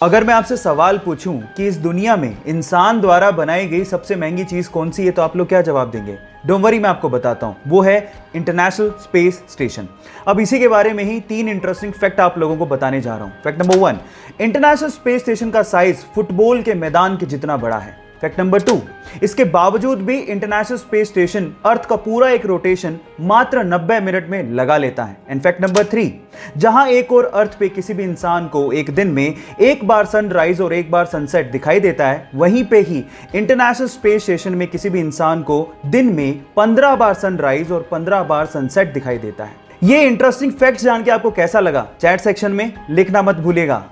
अगर मैं आपसे सवाल पूछूं कि इस दुनिया में इंसान द्वारा बनाई गई सबसे महंगी चीज कौन सी है तो आप लोग क्या जवाब देंगे? डोंट वरी, मैं आपको बताता हूं। वो है इंटरनेशनल स्पेस स्टेशन। अब इसी के बारे में ही 3 इंटरेस्टिंग फैक्ट आप लोगों को बताने जा रहा हूं। Fact number 1, international space station का साइज फुटबॉल के मैदान के जितना बड़ा है। फैक्ट नंबर 2, इसके बावजूद भी इंटरनेशनल स्पेस स्टेशन अर्थ का पूरा एक रोटेशन मात्र 90 मिनट में लगा लेता है। एंड फैक्ट नंबर 3, जहां एक और अर्थ पे किसी भी इंसान को एक दिन में एक बार सनराइज और एक बार सनसेट दिखाई देता है, वहीं पे ही इंटरनेशनल स्पेस स्टेशन में किसी भी इंसान को दिन में 15 बार सनराइज और 15 बार सनसेट दिखाई देता है। ये इंटरेस्टिंग फैक्ट्स जान के आपको कैसा लगा? चैट सेक्शन में लिखना मत भूलिएगा।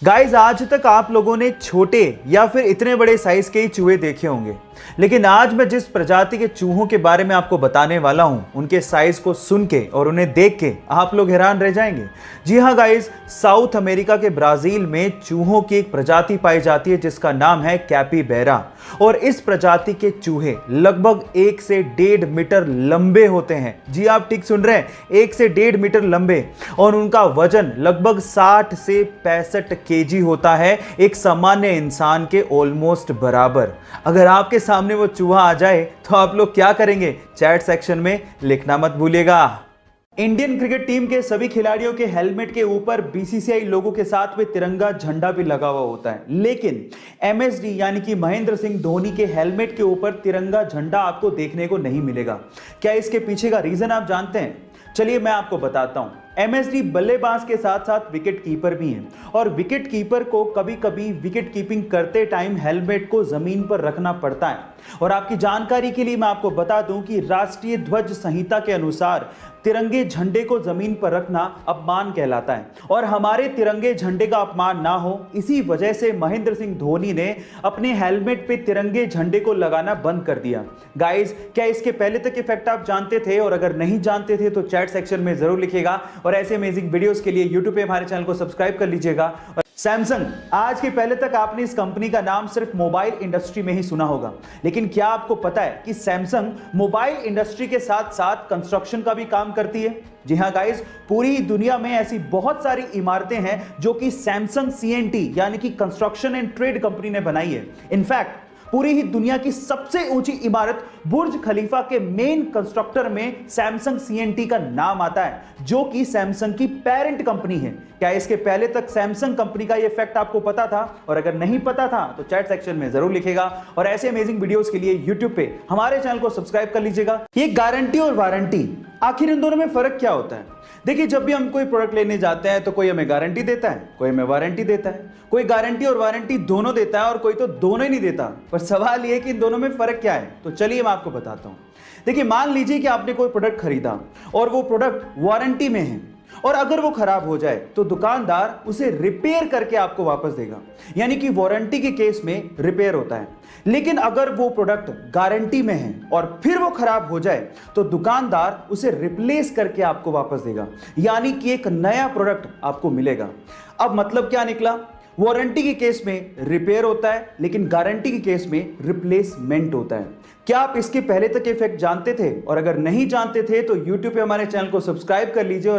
गाइज, आज तक आप लोगों ने छोटे या फिर इतने बड़े साइज के ही चूहे देखे होंगे, लेकिन आज मैं जिस प्रजाति के चूहों के बारे में आपको बताने वाला हूं, उनके साइज को सुन के और उन्हें देख के आप लोग हैरान रह जाएंगे। जी हां गाइज, साउथ अमेरिका के ब्राजील में चूहों की एक प्रजाति पाई जाती है जिसका नाम है कैपिबैरा। और इस प्रजाति के चूहे लगभग 1 से 1.5 मीटर लंबे होते हैं। जी आप ठीक सुन रहे हैं, 1 से 1.5 मीटर लंबे। और उनका वजन लगभग 60 से 65 केजी होता है, एक सामान्य इंसान के ऑलमोस्ट बराबर। अगर आपके सामने वो चूहा आ जाए तो आप लोग क्या करेंगे? चैट सेक्शन में लिखना मत भूलिएगा। इंडियन क्रिकेट टीम के सभी खिलाड़ियों के हेलमेट के ऊपर बीसीसीआई लोगों के साथ में तिरंगा झंडा भी लगा हुआ होता है, लेकिन एमएसडी यानी कि महेंद्र सिंह धोनी के हेलमेट के ऊपर तिरंगा झंडा आपको देखने को नहीं मिलेगा। क्या इसके पीछे का रीजन आप जानते हैं? चलिए मैं आपको बताता हूं। एमएसडी बल्लेबाज के साथ साथ विकेट कीपर भी हैं, और विकेट कीपर को कभी कभी विकेट कीपिंग करते टाइम हेलमेट को जमीन पर रखना पड़ता है। और आपकी जानकारी के लिए मैं आपको बता दूं कि राष्ट्रीय ध्वज संहिता के अनुसार तिरंगे झंडे को जमीन पर रखना अपमान कहलाता है, और हमारे तिरंगे झंडे का अपमान ना हो इसी वजह से महेंद्र सिंह धोनी ने अपने हेलमेट पे तिरंगे झंडे को लगाना बंद कर दिया। गाइस, क्या इसके पहले तक के फैक्ट आप जानते थे? और अगर नहीं जानते थे तो चैट सेक्शन में जरूर लिखिएगा, और ऐसे अमेजिंग वीडियोस के लिए यूट्यूब पे हमारे चैनल को सब्सक्राइब कर लीजिएगा। सैमसंग, आज के पहले तक आपने इस कंपनी का नाम सिर्फ मोबाइल इंडस्ट्री में ही सुना होगा, लेकिन क्या आपको पता है कि सैमसंग मोबाइल इंडस्ट्री के साथ साथ कंस्ट्रक्शन का भी काम करती है? जी हां गाइस, पूरी दुनिया में ऐसी बहुत सारी इमारतें हैं जो कि सैमसंग सीएनटी यानी कि कंस्ट्रक्शन एंड ट्रेड कंपनी ने बनाई है। इनफैक्ट पूरी ही दुनिया की सबसे ऊंची इमारत बुर्ज खलीफा के मेन कंस्ट्रक्टर में सैमसंग सीएनटी का नाम आता है, जो कि सैमसंग की पेरेंट कंपनी है। क्या इसके पहले तक सैमसंग कंपनी का यह फैक्ट आपको पता था? और अगर नहीं पता था तो चैट सेक्शन में जरूर लिखेगा, और ऐसे अमेजिंग वीडियोस के लिए यूट्यूब पे हमारे चैनल को सब्सक्राइब कर लीजिएगा। ये गारंटी और वारंटी, आखिर इन दोनों में फर्क क्या होता है? देखिए, जब भी हम कोई प्रोडक्ट लेने जाते हैं तो कोई हमें गारंटी देता है, कोई हमें वारंटी देता है। कोई गारंटी और वारंटी दोनों देता है और कोई तो दोनों ही नहीं देता। पर सवाल यह है कि इन दोनों में फर्क क्या है? तो चलिए मैं आपको बताता हूं। देखिए, मान लीजिए कि आपने कोई प्रोडक्ट खरीदा और वो प्रोडक्ट वारंटी में है, और अगर वो खराब हो जाए तो दुकानदार उसे रिपेयर करके आपको वापस देगा, यानी कि वारंटी के केस में रिपेयर होता है। लेकिन अगर वो प्रोडक्ट गारंटी में है और फिर वो खराब हो जाए तो दुकानदार उसे रिप्लेस करके आपको वापस देगा, यानी कि एक नया प्रोडक्ट आपको मिलेगा। अब मतलब क्या निकला? वारंटी के केस में रिपेयर होता है, लेकिन गारंटी के केस में रिप्लेसमेंट होता है। क्या आप इसके पहले तक ये फैक्ट जानते थे? और अगर नहीं जानते थे तो यूट्यूब पे हमारे चैनल को सब्सक्राइब कर लीजिए और